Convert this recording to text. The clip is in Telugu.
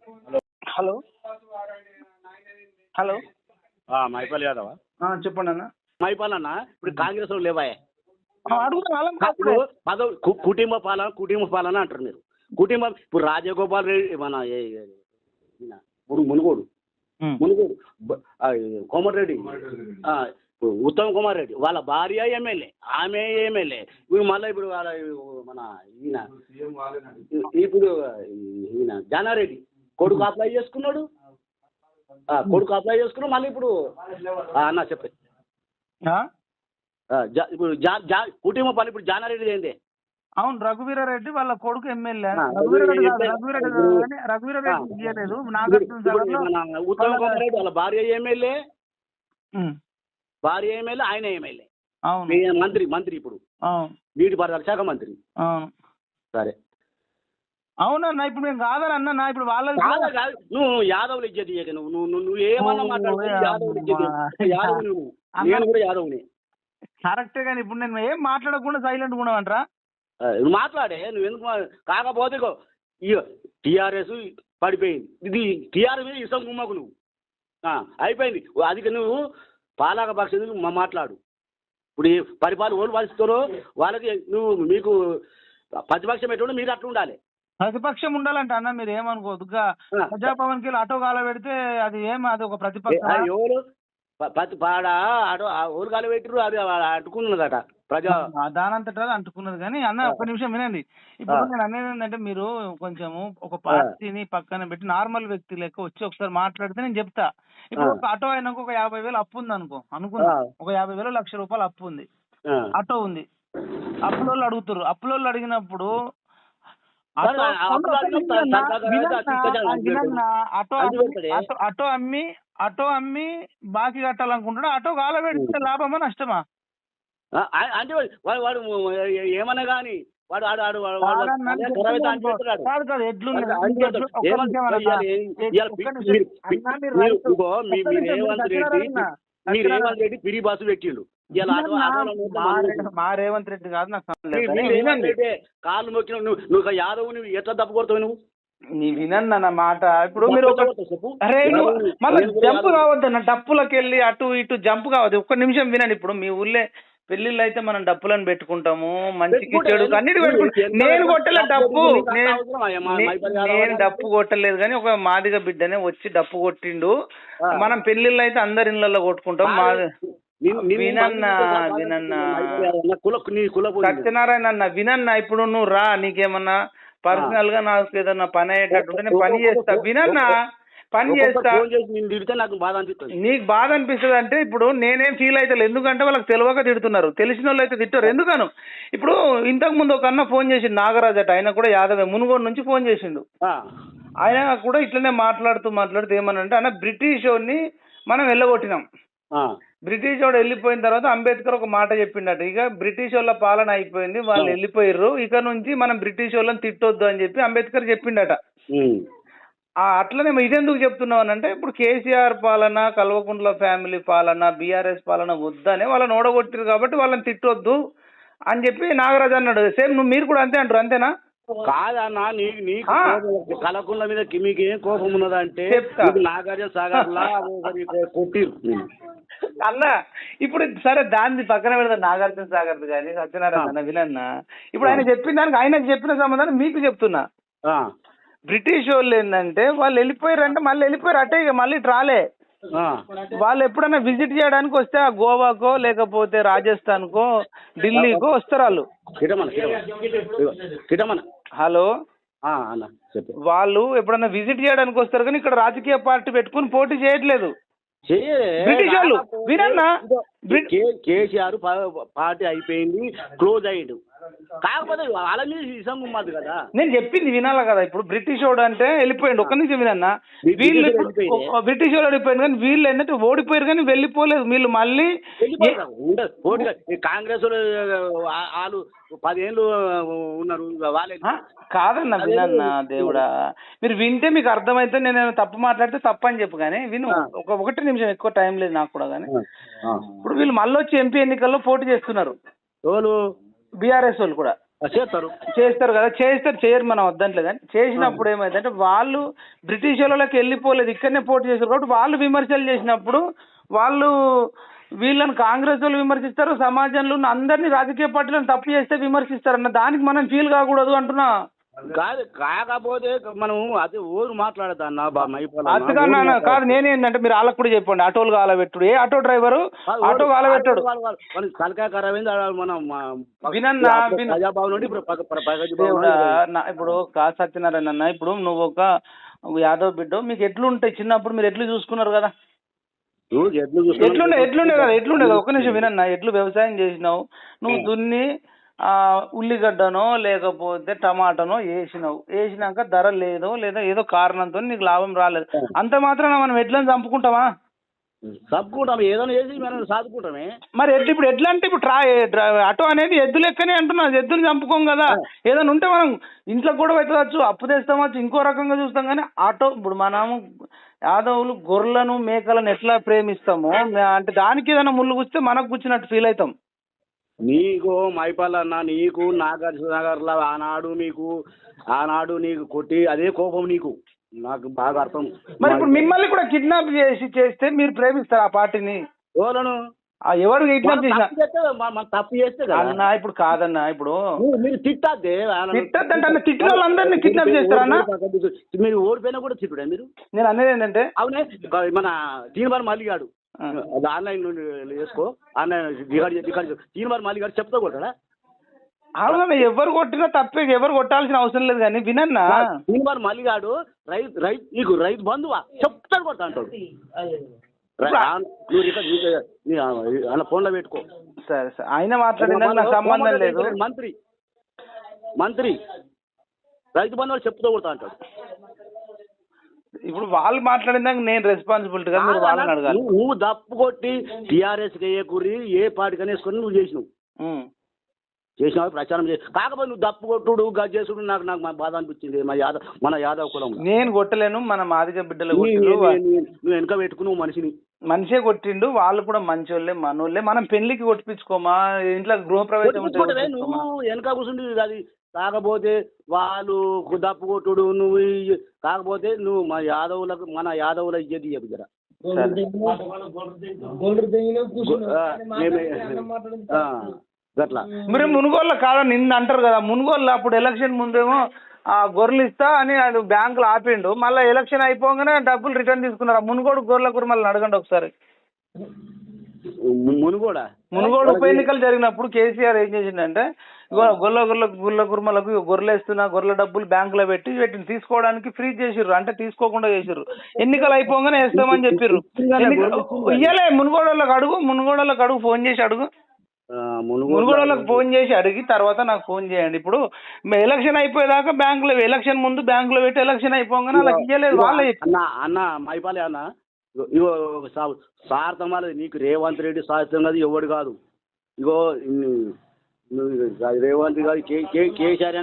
Hello hello Mypal యాదవా? చెప్పండి అన్న. మైపాల్ అన్న, ఇప్పుడు కాంగ్రెస్ లో లేవాయే అడుగుతాను వాళ్ళని ఇప్పుడు కుటుంబ పాలన అంటారు మీరు. ఇప్పుడు రాజగోపాల్ రెడ్డి మన ఇప్పుడు మునుగోడు కోమటిరెడ్డి, ఇప్పుడు ఉత్తమ్ కుమార్ రెడ్డి వాళ్ళ భార్య ఎమ్మెల్యే, ఆమె ఎమ్మెల్యే. ఇప్పుడు మళ్ళీ ఇప్పుడు వాళ్ళ మన ఇప్పుడు ఈయన జానారెడ్డి కొడుకు అప్లై చేసుకున్నాడు, మళ్ళీ ఇప్పుడు అన్న చెప్పే ఇప్పుడు కుటుంబ పని ఇప్పుడు జానారెడ్డి ఏంది? అవును, రఘువీరారెడ్డి వాళ్ళ కొడుకు ఎమ్మెల్యే. రఘువీరారెడ్డి ఇయ్యలేదు. ఉత్తమ్ కుమార్ రెడ్డి వాళ్ళ భార్య ఎమ్మెల్యే, ఆయన ఎమ్మెల్యే, మంత్రి ఇప్పుడు నీటిపారుదల శాఖ మంత్రి. సరే అవునన్నా, ఇప్పుడు మేము కాదన్నా, ఇప్పుడు వాళ్ళ నువ్వు యాదవులు ఇచ్చేది నువ్వు ఏమన్నా మాట్లాడుకో, యాదవులు ఇచ్చేది నేను కూడా యాదవుని కరెక్టే. కానీ ఇప్పుడు నేను ఏం మాట్లాడకుండా సైలెంట్ ఉండమంటారా? నువ్వు మాట్లాడే, నువ్వు ఎందుకు కాకపోతే టీఆర్ఎస్ పడిపోయింది, ఇది టీఆర్ఎస్ మీద ఇష్టం గుమ్మకు నువ్వు అయిపోయింది. అది నువ్వు పాలక పక్షం మాట్లాడు. ఇప్పుడు పరిపాలన ఓళ్ళు పరిస్థితుల్లో వాళ్ళకి మీకు ప్రతిపక్షం ఎటువంటి మీరు అట్లా ఉండాలి. ప్రతిపక్షం ఉండాలంటే అన్న మీరు ఏమనుకోవద్దు. ప్రజాభవన్ కి ఆటో గాల పెడితే అది అది ఒక ప్రతిపక్షం. ఎవరు పాడ ఆటో ఓరు గాలి పెట్టిరు, అది అట్టుకున్నదట ప్రజా దానంతటా అంటుకున్నది. కానీ అన్న ఒక్క నిమిషం వినండి. ఇప్పుడు నేను అనేది ఏంటంటే, మీరు కొంచెము ఒక పార్టీని పక్కన పెట్టి నార్మల్ వ్యక్తి లెక్క వచ్చి ఒకసారి మాట్లాడితే నేను చెప్తా. ఇప్పుడు ఒక ఆటో అయినాక ఒక 50,000 అప్పు ఉంది అనుకున్నా, ఒక 50,000 1,00,000 రూపాయలు అప్పు ఉంది, ఆటో ఉంది. అప్పులోళ్ళు అడుగుతారు. అప్పులోళ్ళు అడిగినప్పుడు ఆటో అమ్మి బాకీ కట్టాలనుకుంటాడు. ఆటో గాల పెడితే లాభమా నష్టమా? అంటే వాడు ఏమన్నా కానీ వాడు రేవంత్ రెడ్డి పిరి బాసు పెట్టిండు. మా రేవంత్ రెడ్డి కాదు నాకు కాళ్ళు మొక్కిన నువ్వు యాదవ్, నువ్వు ఎట్లా తప్పు కొడతావు నువ్వు? నీ వినన్న మాట. ఇప్పుడు మీరు మళ్ళీ జంప్ కావద్దన్న, డప్పులకి వెళ్ళి అటు ఇటు జంప్ కావద్దు. ఒక్క నిమిషం వినండి. ఇప్పుడు మీ ఊళ్ళే పెళ్లిళ్ళు అయితే మనం డప్పులను పెట్టుకుంటాము, మంచికి చెడు అన్నిటి పెట్టుకుంటాం. నేను కొట్టలే డప్పు, నేను డప్పు కొట్టలేదు. కానీ ఒక మాదిగ బిడ్డనే వచ్చి డప్పు కొట్టిండు. మనం పెళ్లిళ్ళు అయితే అందరి ఇళ్ళల్లో కొట్టుకుంటాం. వినన్నా సత్యనారాయణ అన్న, వినన్నా. ఇప్పుడు నువ్వు రా, నీకేమన్నా పర్సనల్ గా నాకు ఏదన్నా పని అయ్యేటట్టుంటే నేను పని చేస్తా. వినన్నా, పని చేస్తా. నీకు బాధ అనిపిస్తుంది అంటే ఇప్పుడు నేనేం ఫీల్ అవుతా. ఎందుకంటే వాళ్ళకి తెలియక తిడుతున్నారు, తెలిసిన వాళ్ళు అయితే తిట్టారు. ఎందుకను ఇప్పుడు ఇంతకు ముందు ఒక అన్న ఫోన్ చేసిండు, నాగరాజ్ అట, ఆయన కూడా యాదవే, మునుగోడు నుంచి ఫోన్ చేసిండు. ఆయన కూడా ఇట్లనే మాట్లాడుతూ ఏమనంటే, అన్న బ్రిటిష్ వాడిని మనం వెళ్ళగొట్టినాం. బ్రిటిష్ వాడు వెళ్ళిపోయిన తర్వాత అంబేద్కర్ ఒక మాట చెప్పిండట, ఇక బ్రిటిష్ వాళ్ళ పాలన అయిపోయింది, వాళ్ళు వెళ్ళిపోయారు, ఇక నుంచి మనం బ్రిటిష్ వాళ్ళని తిట్టొద్దు అని చెప్పి అంబేద్కర్ చెప్పిండట. అట్లనే ఇదెందుకు చెప్తున్నావు అంటే, ఇప్పుడు కేసీఆర్ పాలన, కల్వకుంట్ల ఫ్యామిలీ పాలన, బీఆర్ఎస్ పాలన వద్దనే వాళ్ళని ఓడగొట్టారు కాబట్టి వాళ్ళని తిట్టొద్దు అని చెప్పి నాగరాజు అన్నాడు. సేమ్ మీరు కూడా అంతే అంటారు, అంతేనా? కాదన్నా, నీకు కలకుండ్ల మీద మీకు ఏం కోపం ఉన్నదంటే నాగార్జున సాగర్ లా కొట్టిరు అన్న. ఇప్పుడు సరే దాన్ని పక్కన పెడతా, నాగార్జున సాగర్ కానీ సత్యనారాయణ అన్న వినన్నా. ఇప్పుడు ఆయన చెప్పిన దానికి ఆయనకు చెప్పిన సంబంధాన్ని మీకు చెప్తున్నా. బ్రిటిష్ వాళ్ళు ఏంటంటే, వాళ్ళు వెళ్ళిపోయారంటే మళ్ళీ వెళ్ళిపోయారు అట్టే, ఇక మళ్ళీ రాలే. వాళ్ళు ఎప్పుడైనా విజిట్ చేయడానికి వస్తే గోవాకో లేకపోతే రాజస్థాన్కో ఢిల్లీకో వస్తారు వాళ్ళు. హలో, వాళ్ళు ఎప్పుడైనా విజిట్ చేయడానికి వస్తారు కానీ ఇక్కడ రాజకీయ పార్టీ పెట్టుకుని పోటీ చేయట్లేదు. బ్రిటిష్ వాళ్ళు వినన్నా, కేసీఆర్ పార్టీ అయిపోయింది, క్లోజ్ అయ్యిండు. కాకపోతే వాళ్ళ మీద ఇష్టం ఉమ్మది కదా. నేను చెప్పింది వినాలా కదా. ఇప్పుడు బ్రిటిష్ వాడు అంటే వెళ్ళిపోయిండు. ఒక్క నిమిషం వినన్నా. వీళ్ళు బ్రిటిష్ వాడు వెళ్ళిపోయింది కానీ వీళ్ళు ఏంటంటే ఓడిపోయారు కానీ వెళ్ళిపోలేదు. వీళ్ళు మళ్ళీ కాంగ్రెస్ వాళ్ళు 10 ఏళ్ళు ఉన్నారు వాళ్ళే. కాదన్నా వినన్నా, దేవుడా మీరు వింటే మీకు అర్థమైతే. నేను తప్పు మాట్లాడితే తప్పు అని చెప్పు, కానీ విను. ఒకటి నిమిషం, ఎక్కువ టైం లేదు నాకు కూడా. కానీ ఇప్పుడు వీళ్ళు మళ్ళీ వచ్చి ఎంపీ ఎన్నికల్లో పోటీ చేస్తున్నారు, బీఆర్ఎస్ వాళ్ళు కూడా. చేస్తారు కదా, చేయరు మనం వద్దంటలే, కానీ చేసినప్పుడు ఏమైందంటే వాళ్ళు బ్రిటిష్ వాళ్ళకి వెళ్ళిపోలేదు, ఇక్కడనే పోటీ చేశారు కాబట్టి వాళ్ళు విమర్శలు చేసినప్పుడు వాళ్ళు వీళ్ళని కాంగ్రెస్ వాళ్ళు విమర్శిస్తారు, సమాజంలో ఉన్న అందరినీ రాజకీయ పార్టీలను తప్పు చేస్తే విమర్శిస్తారు అన్న దానికి మనం ఫీల్ కాకూడదు అంటున్నా. కాదు, కాకపోతే మనం అదే ఊరు మాట్లాడదా అన్న కాదు, నేనేంటంటే మీరు వాళ్ళకు కూడా చెప్పండి, ఆటోలు కాలబెట్టుడు, ఏ ఆటో డ్రైవరు ఆటో కాలబెట్టాడు ఇప్పుడు కా సత్యనారాయణ అన్న, ఇప్పుడు నువ్వు ఒక యాదవ్ బిడ్డ, మీకు ఎట్లుంటాయి చిన్నప్పుడు మీరు ఎట్లు చూసుకున్నారు కదా, ఎట్లుండే కదా, ఒక్క నిమిషం వినన్నా, ఎట్లు వ్యవసాయం చేసినావు నువ్వు, దున్ని ఉల్లిగడ్డనో లేకపోతే టమాటానో వేసినాక ధర లేదో లేదా ఏదో కారణంతో నీకు లాభం రాలేదు, అంత మాత్రాన మనం ఎడ్లను చంపుకుంటామా? ఏదైనా చేసి మనం సాదుకుంటామే. మరి ఇప్పుడు ఎట్లా అంటే ఇప్పుడు ఆటో అనేది ఎద్దు లెక్కనే అంటున్నా, ఎద్దుని చంపుకోం కదా, ఏదైనా ఉంటే మనం ఇంట్లో కూడా పెట్టవచ్చు, అప్పు తెస్తామచ్చు, ఇంకో రకంగా చూస్తాం, కానీ ఆటో ఇప్పుడు మనము యాదవులు గొర్రెలను మేకలను ఎట్లా ప్రేమిస్తామో అంటే దానికి ఏదైనా ముళ్ళు గుచ్చితే మనకు గుచ్చినట్టు ఫీల్ అవుతాం. నీకు మైపాలన్న, నీకు నాగార్జునగర్లో ఆనాడు నీకు కొట్టి అదే కోపం నీకు, నాకు బాగా అర్థం. మరి ఇప్పుడు మిమ్మల్ని కూడా కిడ్నాప్ చేస్తే మీరు ప్రేమిస్తారు ఆ పార్టీని? ఎవరు కిడ్నాప్ చేసినా తప్పు చేస్తే అన్న, ఇప్పుడు కాదన్నా, ఇప్పుడు మీరు తిట్టద్దే, తిట్టిన వాళ్ళందరినీ కిడ్నాప్ చేస్తారన్నా? మీరు ఓడిపోయినా కూడా తిట్టుడే మీరు? నేను అనేది ఏంటంటే అవునే, మన తీన్మార్ మల్లిగాడు ఆన్లైన్ నుండి వేసుకో, ఆన్లైన్ తీన్మార్ మల్లిగాడు చెప్తా కొట్టాడా? అవునన్నా, ఎవరు కొట్టినా తప్పే, ఎవరు కొట్టాల్సిన అవసరం లేదు, కానీ వినన్నా, తీన్మార్ మల్లిగాడు నీకు రైతు బంధువా చెప్తాడు కొడతా అంటాడు, ఫోన్లో పెట్టుకో. సరే సరే, ఆయన మాట్లాడిన నాకు సంబంధం లేదు. మంత్రి రైతు బంధువులు చెప్తూ కొడతా అంటాడు. ఇప్పుడు వాళ్ళు మాట్లాడినాక నేను రెస్పాన్సిబిలిటీగా మీరు వాళ్ళని అడగాలి. నువ్వు దప్పు కొట్టి టీఆర్ఎస్ వేయకూరి ఏ పార్టీకి వేసుకొని నువ్వు చేసినావు ప్రచారం చేసి, కాకపోతే నువ్వు దప్పు కొట్టుడు గజ్జేసుడు నాకు బాధ అనిపించింది. మన యాదవ్ కులం నేను కొట్టలేను, మన మాదిగ బిడ్డలు నువ్వు వెనక పెట్టుకుని మనిషే కొట్టిండు, వాళ్ళు కూడా మంచోళ్ళే మనోళ్ళే, మనం పెళ్లికి కొట్టించుకోమా, ఇంట్లో గృహప్రవేశం నువ్వు వెనక కూర్చుండి అది. కాకపోతే వాళ్ళు దప్పు కొట్టుడు నువ్వు, కాకపోతే నువ్వు మన యాదవుల ఇజ్జతి చెబుతారా? అట్లా మీరు మునుగోళ్ళ కాదని నిన్న అంటారు కదా, మునుగోళ్ళ అప్పుడు ఎలక్షన్ ముందేమో గొర్రెలు ఇస్తా అని అది బ్యాంకులో ఆపిండు, మళ్ళీ ఎలక్షన్ అయిపోగానే డబ్బులు రిటర్న్ తీసుకున్నారు. మునుగోడు గొర్రెల మళ్ళీ అడగండి ఒకసారి. మునుగోడు ఉప ఎన్నికలు జరిగినప్పుడు కేసీఆర్ ఏం చేసిండంటే, గుల్ల కుర్మలకు గొర్రెలు వేస్తున్నా, గొర్రెల డబ్బులు బ్యాంకులో పెట్టి తీసుకోవడానికి ఫ్రీజ్ చేసిర్రు, అంటే తీసుకోకుండా చేసిర్రు. ఎన్నికలు అయిపోగానే వేస్తామని చెప్పిర్రు. ఇయ్యలే, మునుగోడలకు అడుగు, ఫోన్ చేసి అడుగు, మునుగోడలకు ఫోన్ చేసి అడిగి తర్వాత నాకు ఫోన్ చేయండి. ఇప్పుడు ఎలక్షన్ అయిపోయేదాకా బ్యాంకులో, ఎలక్షన్ ముందు బ్యాంకులో పెట్టి ఎలక్షన్ అయిపోగానే అలా ఇయ్యలేదు వాళ్ళే. అన్న మైపాలి అన్న, ఇగో స్వార్థం వాళ్ళది, నీకు రేవంత్ రెడ్డి స్వార్థం కాదు, ఎవడు కాదు. ఇగో రేవంత్ గారు కేసీఆర్